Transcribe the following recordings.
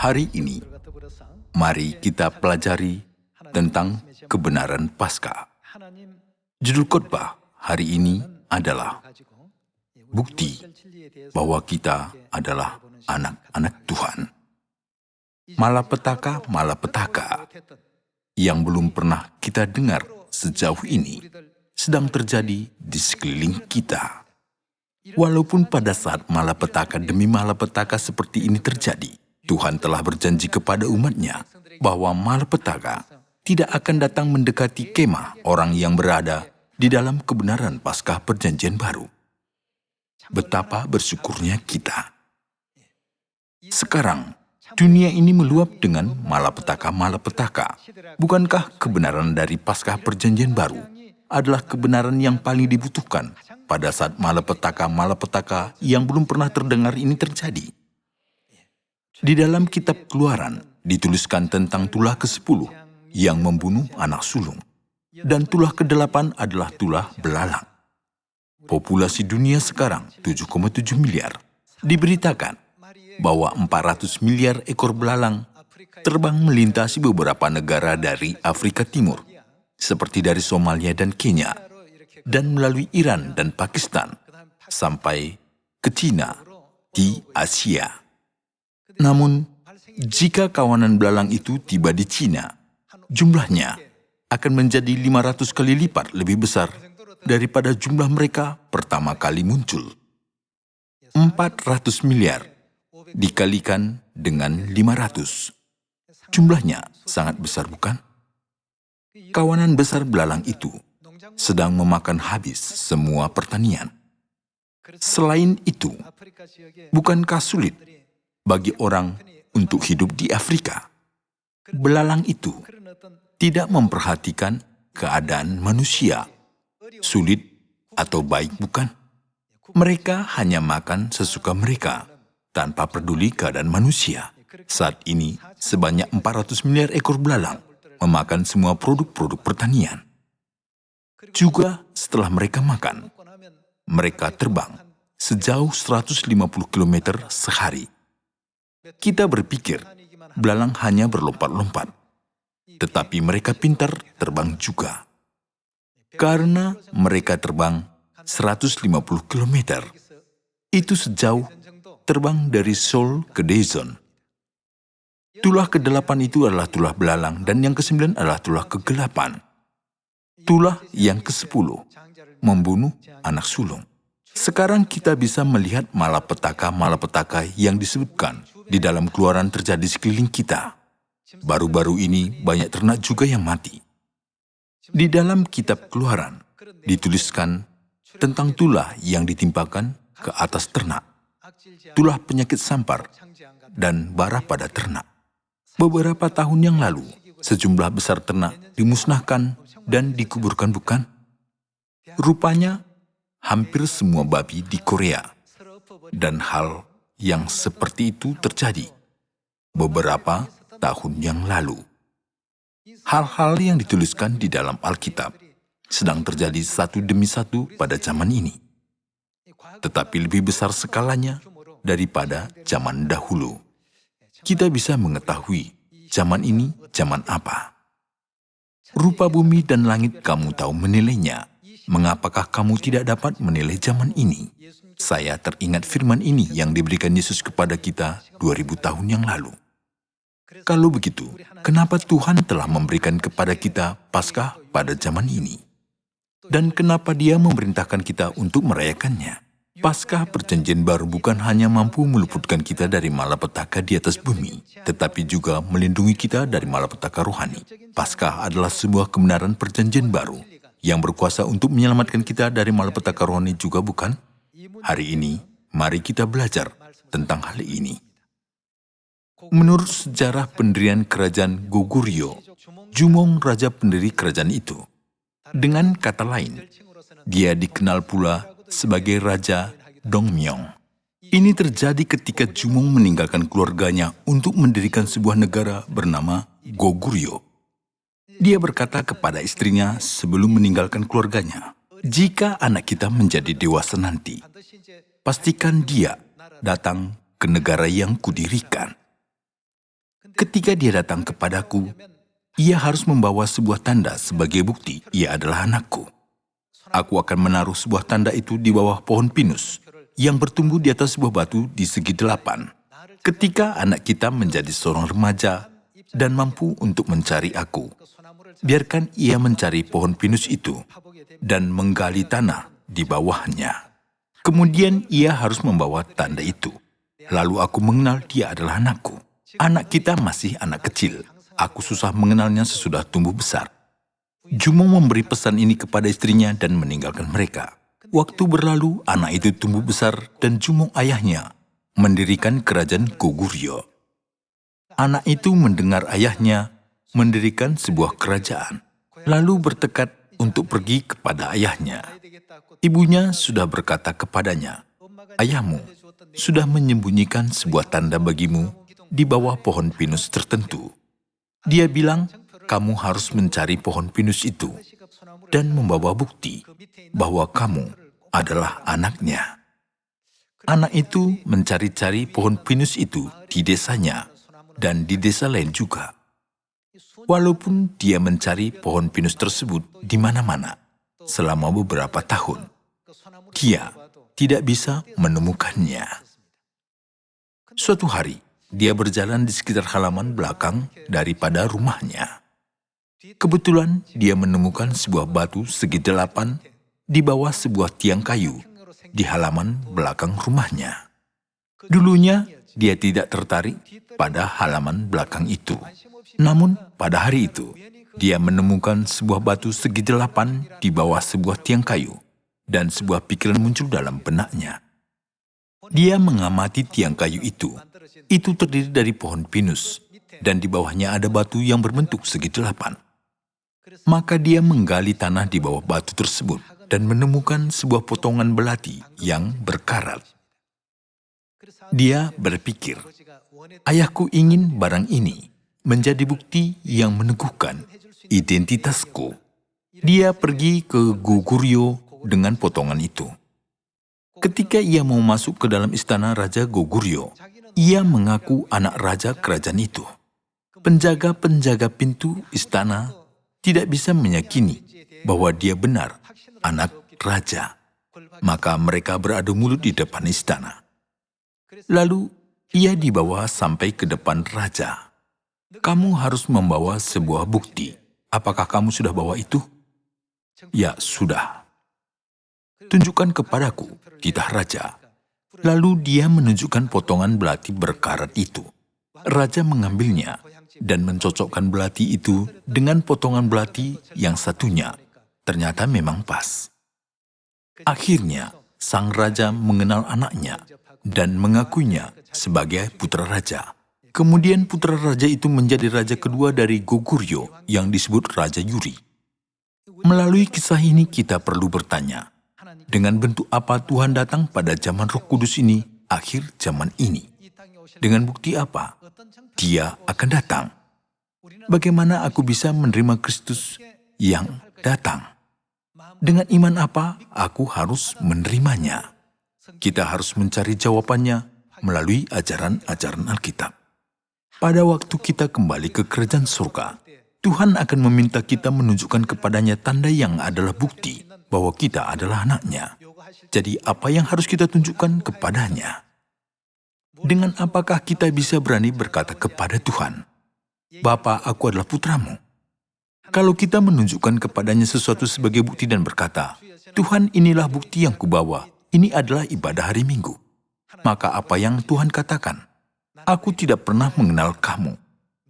Hari ini, mari kita pelajari tentang kebenaran Paskah. Judul khotbah hari ini adalah bukti bahwa kita adalah anak-anak Tuhan. Malapetaka yang belum pernah kita dengar sejauh ini sedang terjadi di sekeliling kita. Walaupun pada saat malapetaka demi malapetaka seperti ini terjadi, Tuhan telah berjanji kepada umat-Nya bahwa malapetaka tidak akan datang mendekati kemah orang yang berada di dalam kebenaran Paskah Perjanjian Baru. Betapa bersyukurnya kita. Sekarang, dunia ini meluap dengan malapetaka-malapetaka. Bukankah kebenaran dari Paskah Perjanjian Baru adalah kebenaran yang paling dibutuhkan pada saat malapetaka-malapetaka yang belum pernah terdengar ini terjadi? Di dalam kitab Keluaran dituliskan tentang tulah ke-10 yang membunuh anak sulung, dan tulah ke-8 adalah tulah belalang. Populasi dunia sekarang 7,7 miliar. Diberitakan bahwa 400 miliar ekor belalang terbang melintasi beberapa negara dari Afrika Timur, seperti dari Somalia dan Kenya, dan melalui Iran dan Pakistan, sampai ke Cina di Asia. Namun, jika kawanan belalang itu tiba di Cina, jumlahnya akan menjadi 500 kali lipat lebih besar daripada jumlah mereka pertama kali muncul. 400 miliar dikalikan dengan 500. Jumlahnya sangat besar, bukan? Kawanan besar belalang itu sedang memakan habis semua pertanian. Selain itu, bukankah sulit bagi orang untuk hidup di Afrika? Belalang itu tidak memperhatikan keadaan manusia, sulit atau baik, bukan? Mereka hanya makan sesuka mereka, tanpa peduli keadaan manusia. Saat ini, sebanyak 400 miliar ekor belalang memakan semua produk-produk pertanian. Juga setelah mereka makan, mereka terbang sejauh 150 km sehari. Kita berpikir belalang hanya berlompat-lompat, tetapi mereka pintar terbang juga. Karena mereka terbang 150 km, itu sejauh terbang dari Seoul ke Daejeon. Tulah ke-8 itu adalah tulah belalang, dan yang ke-9 adalah tulah ke-8. Tulah yang ke-10 membunuh anak sulung. Sekarang kita bisa melihat malapetaka-malapetaka yang disebutkan di dalam Keluaran terjadi sekeliling kita. Baru-baru ini banyak ternak juga yang mati. Di dalam kitab Keluaran dituliskan tentang tulah yang ditimpakan ke atas ternak, tulah penyakit sampar dan bara pada ternak. Beberapa tahun yang lalu, sejumlah besar ternak dimusnahkan dan dikuburkan, bukan? Rupanya, hampir semua babi di Korea. Dan hal yang seperti itu terjadi beberapa tahun yang lalu. Hal-hal yang dituliskan di dalam Alkitab sedang terjadi satu demi satu pada zaman ini, tetapi lebih besar skalanya daripada zaman dahulu. Kita bisa mengetahui zaman ini zaman apa. Rupa bumi dan langit kamu tahu menilainya. Mengapakah kamu tidak dapat menilai zaman ini? Saya teringat firman ini yang diberikan Yesus kepada kita 2000 tahun yang lalu. Kalau begitu, kenapa Tuhan telah memberikan kepada kita Paskah pada zaman ini? Dan kenapa Dia memerintahkan kita untuk merayakannya? Paskah Perjanjian Baru bukan hanya mampu meluputkan kita dari malapetaka di atas bumi, tetapi juga melindungi kita dari malapetaka rohani. Paskah adalah sebuah kebenaran Perjanjian Baru yang berkuasa untuk menyelamatkan kita dari malapetaka rohani juga, bukan? Hari ini, mari kita belajar tentang hal ini. Menurut sejarah pendirian kerajaan Goguryeo, Jumong raja pendiri kerajaan itu. Dengan kata lain, dia dikenal pula sebagai Raja Dongmyong. Ini terjadi ketika Jumong meninggalkan keluarganya untuk mendirikan sebuah negara bernama Goguryeo. Dia berkata kepada istrinya sebelum meninggalkan keluarganya, "Jika anak kita menjadi dewasa nanti, pastikan dia datang ke negara yang kudirikan." Ketika dia datang kepadaku, ia harus membawa sebuah tanda sebagai bukti ia adalah anakku. Aku akan menaruh sebuah tanda itu di bawah pohon pinus yang bertumbuh di atas sebuah batu di segi 8. Ketika anak kita menjadi seorang remaja dan mampu untuk mencari aku, biarkan ia mencari pohon pinus itu dan menggali tanah di bawahnya. Kemudian ia harus membawa tanda itu. Lalu aku mengenal dia adalah anakku. Anak kita masih anak kecil. Aku susah mengenalnya sesudah tumbuh besar. Jumong memberi pesan ini kepada istrinya dan meninggalkan mereka. Waktu berlalu, anak itu tumbuh besar dan Jumong ayahnya mendirikan kerajaan Goguryeo. Anak itu mendengar ayahnya mendirikan sebuah kerajaan, lalu bertekad untuk pergi kepada ayahnya. Ibunya sudah berkata kepadanya, "Ayahmu sudah menyembunyikan sebuah tanda bagimu di bawah pohon pinus tertentu." Dia bilang, "Kamu harus mencari pohon pinus itu dan membawa bukti bahwa kamu adalah anaknya." Anak itu mencari-cari pohon pinus itu di desanya dan di desa lain juga. Walaupun dia mencari pohon pinus tersebut di mana-mana selama beberapa tahun, dia tidak bisa menemukannya. Suatu hari, dia berjalan di sekitar halaman belakang daripada rumahnya. Kebetulan dia menemukan sebuah batu segi 8 di bawah sebuah tiang kayu di halaman belakang rumahnya. Dulunya, dia tidak tertarik pada halaman belakang itu. Namun, pada hari itu, dia menemukan sebuah batu segi 8 di bawah sebuah tiang kayu, dan sebuah pikiran muncul dalam benaknya. Dia mengamati tiang kayu itu. Itu terdiri dari pohon pinus, dan di bawahnya ada batu yang berbentuk segi 8. Maka dia menggali tanah di bawah batu tersebut dan menemukan sebuah potongan belati yang berkarat. Dia berpikir, "Ayahku ingin barang ini menjadi bukti yang meneguhkan identitasku." Dia pergi ke Goguryeo dengan potongan itu. Ketika ia mau masuk ke dalam istana Raja Goguryeo, ia mengaku anak raja kerajaan itu. Penjaga-penjaga pintu istana tidak bisa meyakini bahwa dia benar anak raja. Maka mereka beradu mulut di depan istana. Lalu ia dibawa sampai ke depan raja. "Kamu harus membawa sebuah bukti. Apakah kamu sudah bawa itu?" "Ya, sudah." "Tunjukkan kepadaku," titah raja. Lalu dia menunjukkan potongan belati berkarat itu. Raja mengambilnya dan mencocokkan belati itu dengan potongan belati yang satunya. Ternyata memang pas. Akhirnya, sang raja mengenal anaknya dan mengakuinya sebagai putra raja. Kemudian putra raja itu menjadi raja kedua dari Goguryeo yang disebut Raja Yuri. Melalui kisah ini kita perlu bertanya, dengan bentuk apa Tuhan datang pada zaman Roh Kudus ini, akhir zaman ini? Dengan bukti apa Dia akan datang? Bagaimana aku bisa menerima Kristus yang datang? Dengan iman apa aku harus menerimanya? Kita harus mencari jawabannya melalui ajaran-ajaran Alkitab. Pada waktu kita kembali ke kerajaan surga, Tuhan akan meminta kita menunjukkan kepadanya tanda yang adalah bukti bahwa kita adalah anaknya. Jadi apa yang harus kita tunjukkan kepadanya? Dengan apakah kita bisa berani berkata kepada Tuhan, "Bapa, aku adalah putramu"? Kalau kita menunjukkan kepadanya sesuatu sebagai bukti dan berkata, "Tuhan, inilah bukti yang kubawa, ini adalah ibadah hari Minggu." Maka apa yang Tuhan katakan? "Aku tidak pernah mengenal kamu."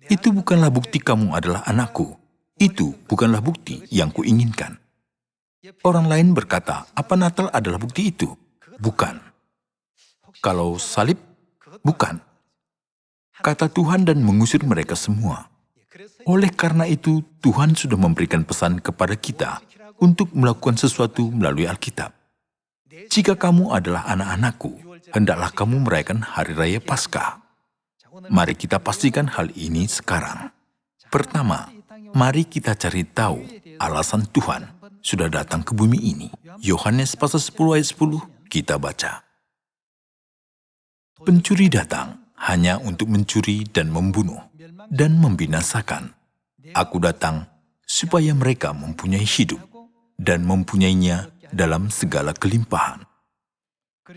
Itu bukanlah bukti kamu adalah anakku. Itu bukanlah bukti yang kuinginkan. Orang lain berkata, "Apa Natal adalah bukti itu?" Bukan. Kalau salib? Bukan. Kata Tuhan dan mengusir mereka semua. Oleh karena itu, Tuhan sudah memberikan pesan kepada kita untuk melakukan sesuatu melalui Alkitab. "Jika kamu adalah anak-anakku, hendaklah kamu merayakan Hari Raya Paskah." Mari kita pastikan hal ini sekarang. Pertama, mari kita cari tahu alasan Tuhan sudah datang ke bumi ini. Yohanes pasal 10 ayat 10 kita baca. "Pencuri datang hanya untuk mencuri dan membunuh dan membinasakan. Aku datang supaya mereka mempunyai hidup dan mempunyainya dalam segala kelimpahan.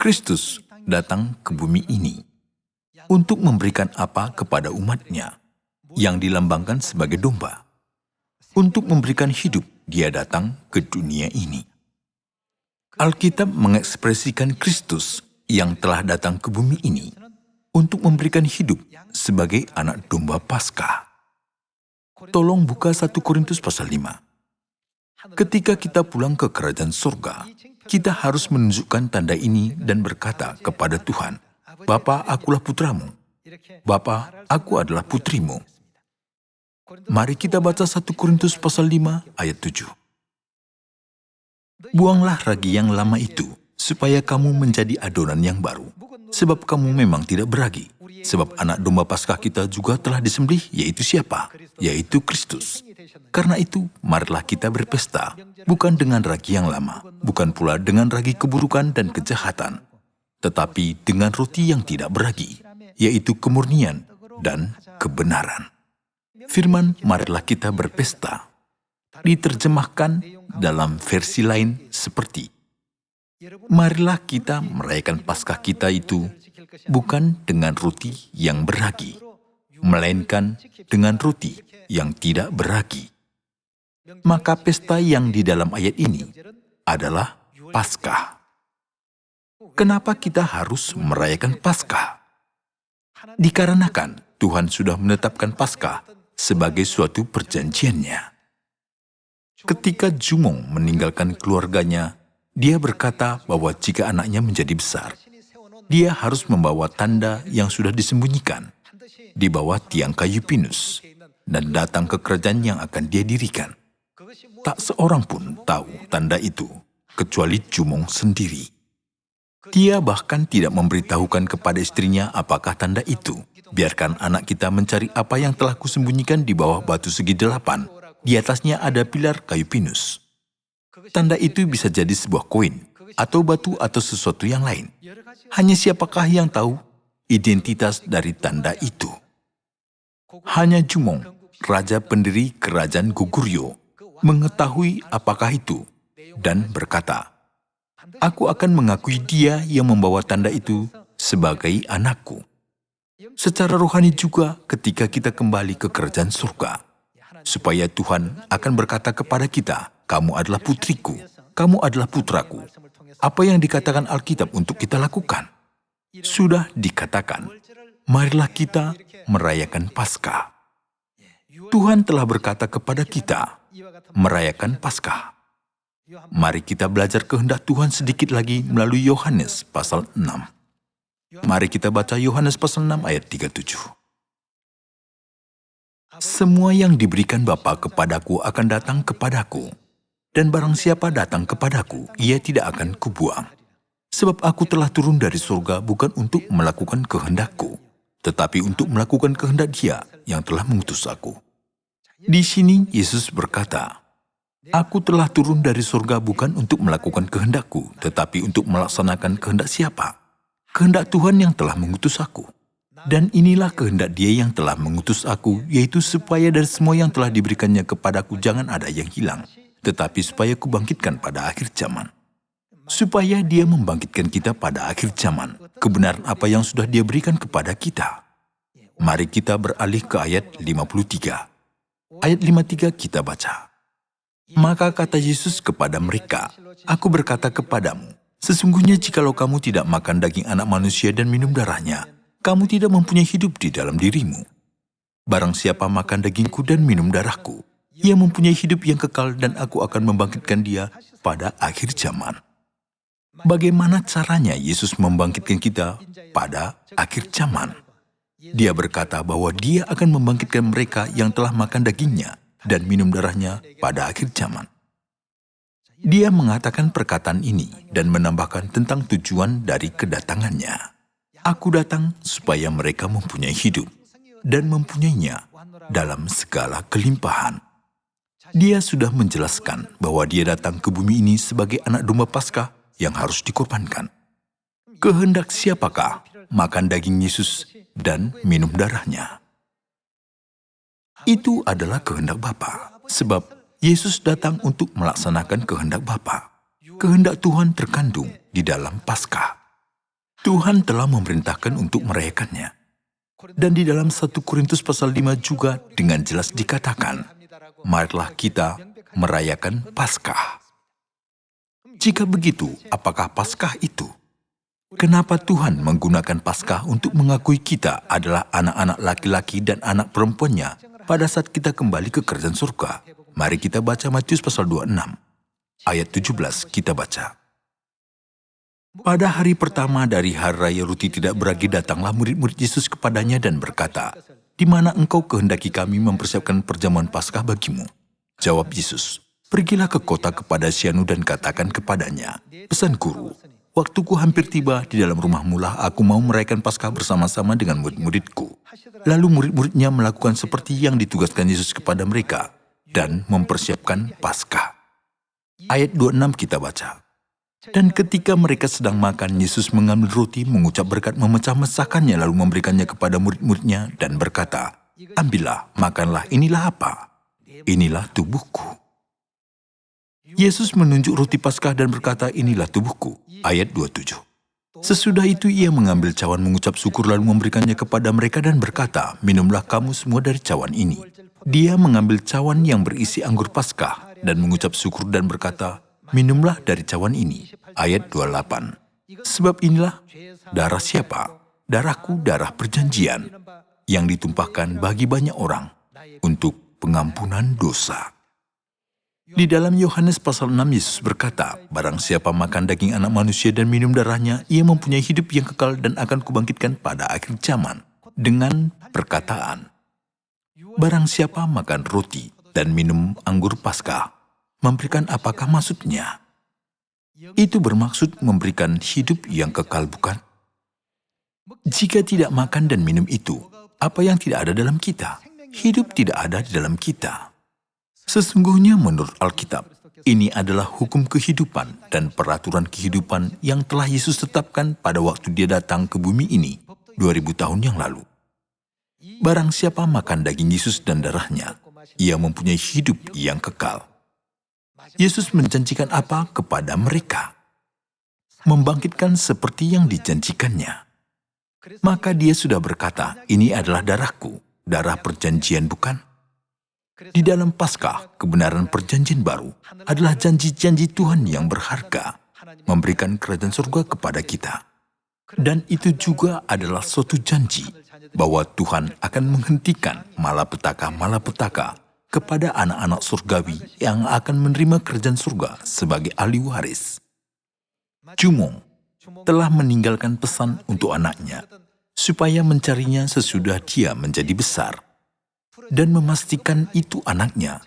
Kristus datang ke bumi ini untuk memberikan apa kepada umatnya yang dilambangkan sebagai domba. Untuk memberikan hidup, dia datang ke dunia ini. Alkitab mengekspresikan Kristus yang telah datang ke bumi ini untuk memberikan hidup sebagai anak domba Paskah. Tolong buka 1 Korintus pasal 5. Ketika kita pulang ke kerajaan surga, kita harus menunjukkan tanda ini dan berkata kepada Tuhan, Bapa, akulah putramu. Bapa, aku adalah putrimu. Mari kita baca 1 Korintus pasal 5 ayat 7. Buanglah ragi yang lama itu, supaya kamu menjadi adonan yang baru. Sebab kamu memang tidak beragi. Sebab anak domba Paskah kita juga telah disembelih, yaitu siapa? Yaitu Kristus. Karena itu, marilah kita berpesta, bukan dengan ragi yang lama, bukan pula dengan ragi keburukan dan kejahatan, tetapi dengan roti yang tidak beragi, yaitu kemurnian dan kebenaran. Firman marilah kita berpesta diterjemahkan dalam versi lain seperti, marilah kita merayakan Paskah kita itu bukan dengan roti yang beragi, melainkan dengan roti yang tidak beragi. Maka pesta yang di dalam ayat ini adalah Paskah. Kenapa kita harus merayakan Paskah? Dikarenakan Tuhan sudah menetapkan Paskah sebagai suatu perjanjiannya. Ketika Jumong meninggalkan keluarganya, dia berkata bahwa jika anaknya menjadi besar, dia harus membawa tanda yang sudah disembunyikan di bawah tiang kayu pinus dan datang ke kerajaan yang akan dia dirikan. Tak seorang pun tahu tanda itu, kecuali Jumong sendiri. Dia bahkan tidak memberitahukan kepada istrinya apakah tanda itu. Biarkan anak kita mencari apa yang telah kusembunyikan di bawah batu segi 8. Di atasnya ada pilar kayu pinus. Tanda itu bisa jadi sebuah koin, atau batu atau sesuatu yang lain. Hanya siapakah yang tahu identitas dari tanda itu? Hanya Jumong, raja pendiri kerajaan Goguryeo, mengetahui apakah itu, dan berkata, Aku akan mengakui dia yang membawa tanda itu sebagai anakku. Secara rohani juga ketika kita kembali ke kerajaan surga, supaya Tuhan akan berkata kepada kita, kamu adalah putriku, kamu adalah putraku. Apa yang dikatakan Alkitab untuk kita lakukan? Sudah dikatakan, marilah kita merayakan Paskah. Tuhan telah berkata kepada kita, merayakan Paskah. Mari kita belajar kehendak Tuhan sedikit lagi melalui Yohanes pasal 6. Mari kita baca Yohanes pasal 6 ayat 37. Semua yang diberikan Bapa kepadaku akan datang kepadaku, dan barang siapa datang kepadaku, ia tidak akan kubuang. Sebab aku telah turun dari surga bukan untuk melakukan kehendakku, tetapi untuk melakukan kehendak Dia yang telah mengutus aku. Di sini Yesus berkata, Aku telah turun dari surga bukan untuk melakukan kehendakku, tetapi untuk melaksanakan kehendak siapa? Kehendak Tuhan yang telah mengutus aku. Dan inilah kehendak Dia yang telah mengutus aku, yaitu supaya dari semua yang telah diberikannya kepadaku jangan ada yang hilang, tetapi supaya kubangkitkan pada akhir zaman. Supaya Dia membangkitkan kita pada akhir zaman, kebenaran apa yang sudah Dia berikan kepada kita. Mari kita beralih ke ayat 53. Ayat 53 kita baca. Maka kata Yesus kepada mereka, Aku berkata kepadamu, sesungguhnya jikalau kamu tidak makan daging anak manusia dan minum darahnya, kamu tidak mempunyai hidup di dalam dirimu. Barang siapa makan dagingku dan minum darahku, ia mempunyai hidup yang kekal dan aku akan membangkitkan dia pada akhir zaman. Bagaimana caranya Yesus membangkitkan kita pada akhir zaman? Dia berkata bahwa Dia akan membangkitkan mereka yang telah makan dagingnya dan minum darahnya pada akhir zaman. Dia mengatakan perkataan ini dan menambahkan tentang tujuan dari kedatangannya. Aku datang supaya mereka mempunyai hidup dan mempunyainya dalam segala kelimpahan. Dia sudah menjelaskan bahwa Dia datang ke bumi ini sebagai anak domba Paskah yang harus dikorbankan. Kehendak siapakah makan daging Yesus, dan minum darahnya. Itu adalah kehendak Bapa, sebab Yesus datang untuk melaksanakan kehendak Bapa. Kehendak Tuhan terkandung di dalam Paskah. Tuhan telah memerintahkan untuk merayakannya. Dan di dalam 1 Korintus pasal 5 juga dengan jelas dikatakan, marilah kita merayakan Paskah. Jika begitu, apakah Paskah itu? Kenapa Tuhan menggunakan Paskah untuk mengakui kita adalah anak-anak laki-laki dan anak perempuannya pada saat kita kembali ke kerajaan surga? Mari kita baca Matius pasal 26. Ayat 17 kita baca. Pada hari pertama dari hari raya roti tidak beragi datanglah murid-murid Yesus kepadanya dan berkata, "Di mana engkau kehendaki kami mempersiapkan perjamuan Paskah bagimu?" Jawab Yesus, "Pergilah ke kota kepada Syanu dan katakan kepadanya, pesan guru, waktuku hampir tiba, di dalam rumahmu lah aku mau merayakan Paskah bersama-sama dengan murid-muridku." Lalu murid-muridnya melakukan seperti yang ditugaskan Yesus kepada mereka dan mempersiapkan Paskah. Ayat 26 kita baca. Dan ketika mereka sedang makan, Yesus mengambil roti, mengucap berkat, memecah-mecahkannya, lalu memberikannya kepada murid-muridnya dan berkata, "Ambillah, makanlah, inilah apa? Inilah tubuhku." Yesus menunjuk roti Paskah dan berkata, "Inilah tubuhku." Ayat 27. Sesudah itu ia mengambil cawan, mengucap syukur, lalu memberikannya kepada mereka dan berkata, "Minumlah kamu semua dari cawan ini." Dia mengambil cawan yang berisi anggur Paskah dan mengucap syukur dan berkata, "Minumlah dari cawan ini." Ayat 28. Sebab inilah darah siapa? Darahku, darah perjanjian, yang ditumpahkan bagi banyak orang untuk pengampunan dosa. Di dalam Yohanes pasal 6 Yesus berkata, "Barang siapa makan daging anak manusia dan minum darahnya, ia mempunyai hidup yang kekal dan akan kubangkitkan pada akhir zaman." Dengan perkataan, barang siapa makan roti dan minum anggur Paskah, memberikan apakah maksudnya? Itu bermaksud memberikan hidup yang kekal, bukan? Jika tidak makan dan minum itu, apa yang tidak ada dalam kita? Hidup tidak ada di dalam kita. Sesungguhnya menurut Alkitab, ini adalah hukum kehidupan dan peraturan kehidupan yang telah Yesus tetapkan pada waktu dia datang ke bumi ini 2000 tahun yang lalu. Barang siapa makan daging Yesus dan darahnya, ia mempunyai hidup yang kekal. Yesus menjanjikan apa kepada mereka? Membangkitkan seperti yang dijanjikannya. Maka dia sudah berkata, "Ini adalah darahku, darah perjanjian, bukan?" Di dalam Paskah, kebenaran perjanjian baru adalah janji-janji Tuhan yang berharga, memberikan kerajaan surga kepada kita. Dan itu juga adalah suatu janji bahwa Tuhan akan menghentikan malapetaka kepada anak-anak surgawi yang akan menerima kerajaan surga sebagai ahli waris. Jumong telah meninggalkan pesan untuk anaknya, supaya mencarinya sesudah dia menjadi besar, dan memastikan itu anaknya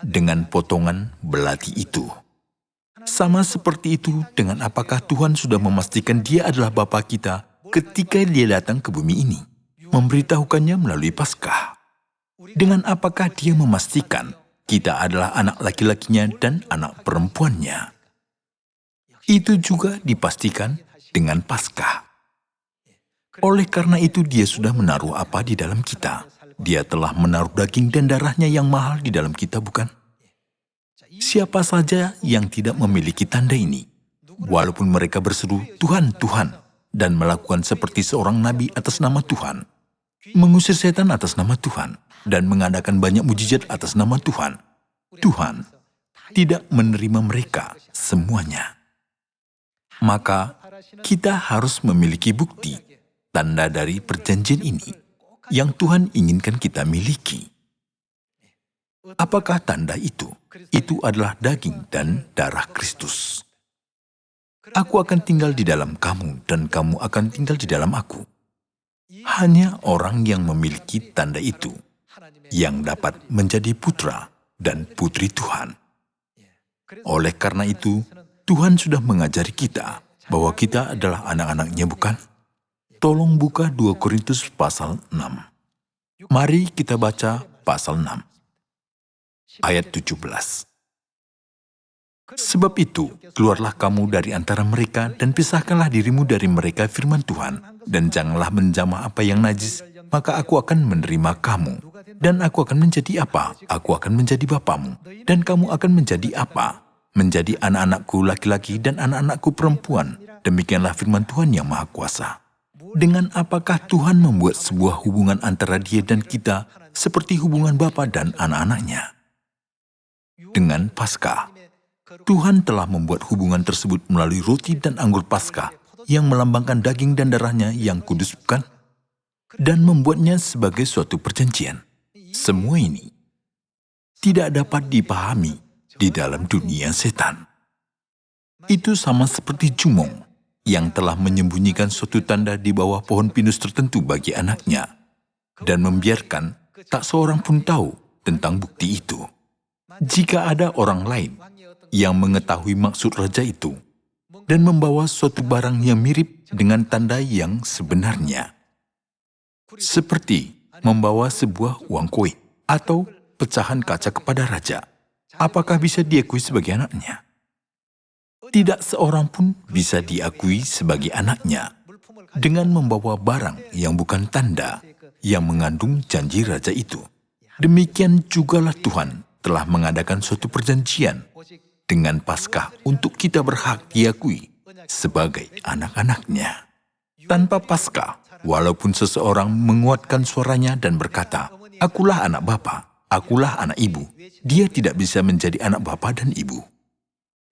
dengan potongan belati itu. Sama seperti itu dengan apakah Tuhan sudah memastikan dia adalah Bapa kita ketika dia datang ke bumi ini, memberitahukannya melalui Paskah. Dengan apakah dia memastikan kita adalah anak laki-lakinya dan anak perempuannya? Itu juga dipastikan dengan Paskah. Oleh karena itu dia sudah menaruh apa di dalam kita? Dia telah menaruh daging dan darahnya yang mahal di dalam kita, bukan? Siapa saja yang tidak memiliki tanda ini, walaupun mereka berseru, "Tuhan, Tuhan," dan melakukan seperti seorang nabi atas nama Tuhan, mengusir setan atas nama Tuhan, dan mengadakan banyak mujizat atas nama Tuhan, Tuhan tidak menerima mereka semuanya. Maka kita harus memiliki bukti, tanda dari perjanjian ini, yang Tuhan inginkan kita miliki. Apakah tanda itu? Itu adalah daging dan darah Kristus. Aku akan tinggal di dalam kamu, dan kamu akan tinggal di dalam aku. Hanya orang yang memiliki tanda itu yang dapat menjadi putra dan putri Tuhan. Oleh karena itu, Tuhan sudah mengajari kita bahwa kita adalah anak-anaknya, bukan? Tolong buka 2 Korintus pasal 6. Mari kita baca pasal 6, ayat 17. Sebab itu, keluarlah kamu dari antara mereka dan pisahkanlah dirimu dari mereka firman Tuhan. Dan janganlah menjamah apa yang najis, maka aku akan menerima kamu. Dan aku akan menjadi apa? Aku akan menjadi bapamu. Dan kamu akan menjadi apa? Menjadi anak-anakku laki-laki dan anak-anakku perempuan. Demikianlah firman Tuhan yang Maha Kuasa. Dengan apakah Tuhan membuat sebuah hubungan antara Dia dan kita seperti hubungan bapa dan anak-anaknya? Dengan Paskah. Tuhan telah membuat hubungan tersebut melalui roti dan anggur Paskah yang melambangkan daging dan darahnya yang kudus, bukan? Dan membuatnya sebagai suatu perjanjian. Semua ini tidak dapat dipahami di dalam dunia setan. Itu sama seperti Jumong yang telah menyembunyikan suatu tanda di bawah pohon pinus tertentu bagi anaknya dan membiarkan tak seorang pun tahu tentang bukti itu. Jika ada orang lain yang mengetahui maksud raja itu dan membawa suatu barang yang mirip dengan tanda yang sebenarnya, seperti membawa sebuah uang koin atau pecahan kaca kepada raja, apakah bisa diakui sebagai anaknya? Tidak seorang pun bisa diakui sebagai anaknya dengan membawa barang yang bukan tanda yang mengandung janji raja itu. Demikian jugalah Tuhan telah mengadakan suatu perjanjian dengan Paskah untuk kita berhak diakui sebagai anak-anaknya. Tanpa Paskah, walaupun seseorang menguatkan suaranya dan berkata, "Akulah anak bapa, akulah anak ibu," dia tidak bisa menjadi anak bapa dan ibu.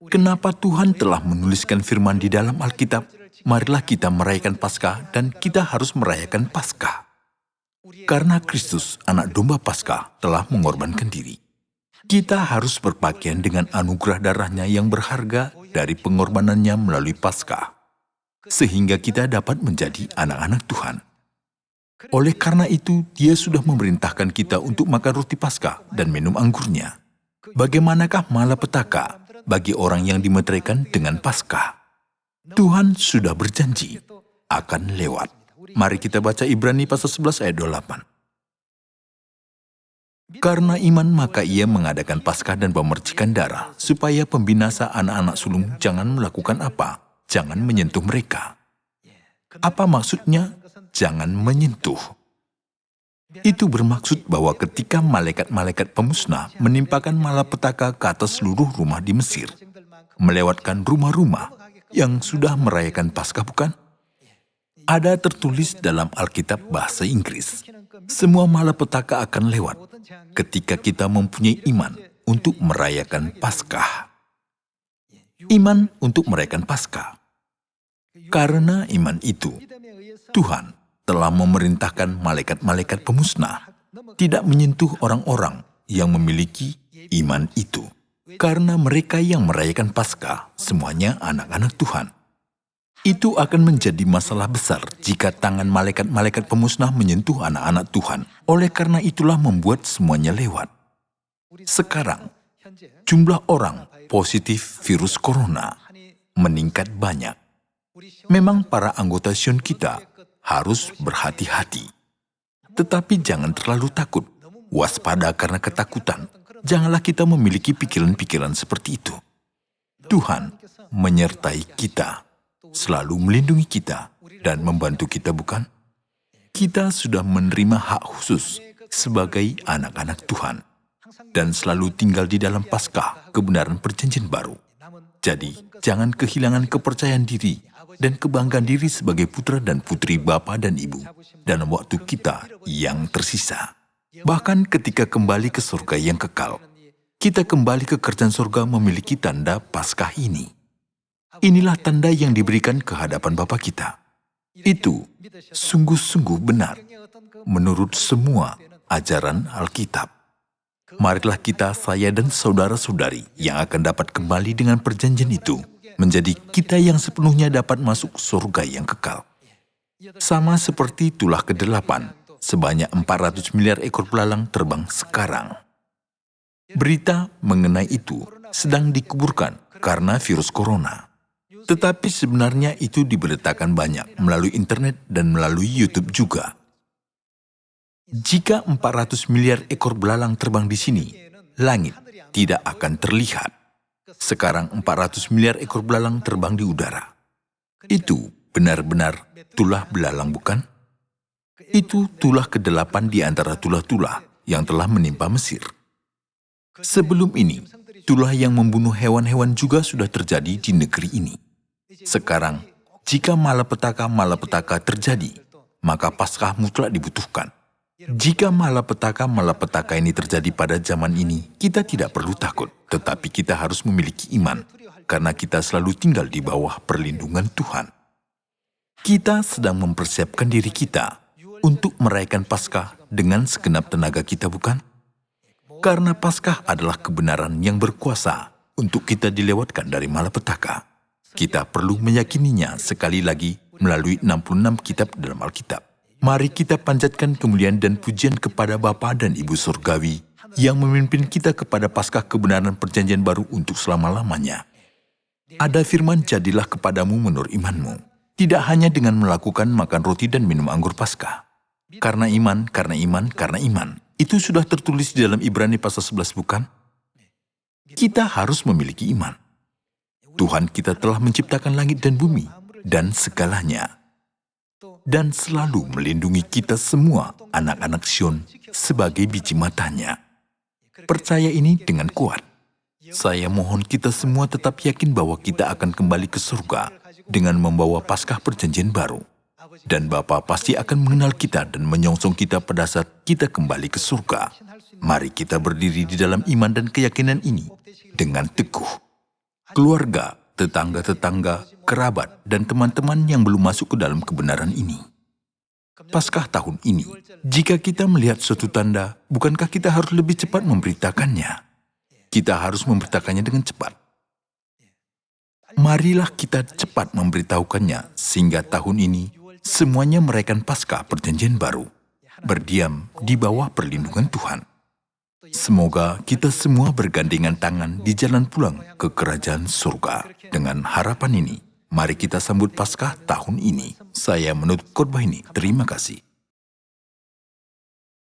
Kenapa Tuhan telah menuliskan firman di dalam Alkitab, marilah kita merayakan Paskah dan kita harus merayakan Paskah? Karena Kristus, anak domba Paskah, telah mengorbankan diri. Kita harus berpakaian dengan anugerah darahnya yang berharga dari pengorbanannya melalui Paskah, sehingga kita dapat menjadi anak-anak Tuhan. Oleh karena itu, Dia sudah memerintahkan kita untuk makan roti Paskah dan minum anggurnya. Bagaimanakah malapetaka bagi orang yang dimeteraikan dengan Paskah? Tuhan sudah berjanji akan lewat. Mari kita baca Ibrani pasal 11 ayat 28. Karena iman maka ia mengadakan Paskah dan pemercikan darah, supaya pembinasa anak-anak sulung jangan melakukan apa? Jangan menyentuh mereka. Apa maksudnya? Jangan menyentuh. Itu bermaksud bahwa ketika malaikat-malaikat pemusnah menimpakan malapetaka ke atas seluruh rumah di Mesir, melewatkan rumah-rumah yang sudah merayakan Paskah, bukan? Ada tertulis dalam Alkitab bahasa Inggris, semua malapetaka akan lewat ketika kita mempunyai iman untuk merayakan Paskah. Iman untuk merayakan Paskah. Karena iman itu, Tuhan telah memerintahkan malaikat-malaikat pemusnah tidak menyentuh orang-orang yang memiliki iman itu. Karena mereka yang merayakan Paskah semuanya anak-anak Tuhan. Itu akan menjadi masalah besar jika tangan malaikat-malaikat pemusnah menyentuh anak-anak Tuhan. Oleh karena itulah membuat semuanya lewat. Sekarang, jumlah orang positif virus corona meningkat banyak. Memang para anggota Sion kita harus berhati-hati. Tetapi jangan terlalu takut, waspada karena ketakutan. Janganlah kita memiliki pikiran-pikiran seperti itu. Tuhan menyertai kita, selalu melindungi kita, dan membantu kita, bukan? Kita sudah menerima hak khusus sebagai anak-anak Tuhan, dan selalu tinggal di dalam Paskah, kebenaran perjanjian baru. Jadi, jangan kehilangan kepercayaan diri dan kebanggaan diri sebagai putra dan putri Bapa dan Ibu dalam waktu kita yang tersisa. Bahkan ketika kembali ke surga yang kekal, kita kembali ke kerajaan surga memiliki tanda Paskah ini. Inilah tanda yang diberikan ke hadapan Bapa kita. Itu sungguh-sungguh benar menurut semua ajaran Alkitab. Marilah kita, saya dan saudara-saudari yang akan dapat kembali dengan perjanjian itu, menjadi kita yang sepenuhnya dapat masuk surga yang kekal. Sama seperti tulah ke-8, sebanyak 400 miliar ekor belalang terbang sekarang. Berita mengenai itu sedang dikuburkan karena virus corona. Tetapi sebenarnya itu diberitakan banyak melalui internet dan melalui YouTube juga. Jika 400 miliar ekor belalang terbang di sini, langit tidak akan terlihat. Sekarang 400 miliar ekor belalang terbang di udara. Itu benar-benar tulah belalang, bukan? Itu tulah ke-8 di antara tulah-tulah yang telah menimpa Mesir. Sebelum ini, tulah yang membunuh hewan-hewan juga sudah terjadi di negeri ini. Sekarang, jika malapetaka terjadi, maka Paskah mutlak dibutuhkan. Jika malapetaka ini terjadi pada zaman ini, kita tidak perlu takut, tetapi kita harus memiliki iman, karena kita selalu tinggal di bawah perlindungan Tuhan. Kita sedang mempersiapkan diri kita untuk merayakan Paskah dengan segenap tenaga kita, bukan? Karena Paskah adalah kebenaran yang berkuasa untuk kita dilewatkan dari malapetaka. Kita perlu meyakininya sekali lagi melalui 66 kitab dalam Alkitab. Mari kita panjatkan kemuliaan dan pujian kepada Bapa dan Ibu Surgawi yang memimpin kita kepada Paskah kebenaran perjanjian baru untuk selama-lamanya. Ada firman, jadilah kepadamu menurut imanmu, tidak hanya dengan melakukan makan roti dan minum anggur Paskah. Karena iman. Itu sudah tertulis di dalam Ibrani pasal 11, bukan? Kita harus memiliki iman. Tuhan kita telah menciptakan langit dan bumi dan segalanya, dan selalu melindungi kita semua, anak-anak Sion, sebagai biji matanya. Percaya ini dengan kuat. Saya mohon kita semua tetap yakin bahwa kita akan kembali ke surga dengan membawa Paskah perjanjian baru. Dan Bapa pasti akan mengenal kita dan menyongsong kita pada saat kita kembali ke surga. Mari kita berdiri di dalam iman dan keyakinan ini dengan teguh. Keluarga, tetangga-tetangga, kerabat, dan teman-teman yang belum masuk ke dalam kebenaran ini. Paskah tahun ini, jika kita melihat suatu tanda, bukankah kita harus lebih cepat memberitakannya? Kita harus memberitakannya dengan cepat. Marilah kita cepat memberitahukannya, sehingga tahun ini semuanya merayakan Paskah perjanjian baru, berdiam di bawah perlindungan Tuhan. Semoga kita semua bergandengan tangan di jalan pulang ke kerajaan surga. Dengan harapan ini, mari kita sambut Paskah tahun ini. Saya menutup khotbah ini. Terima kasih.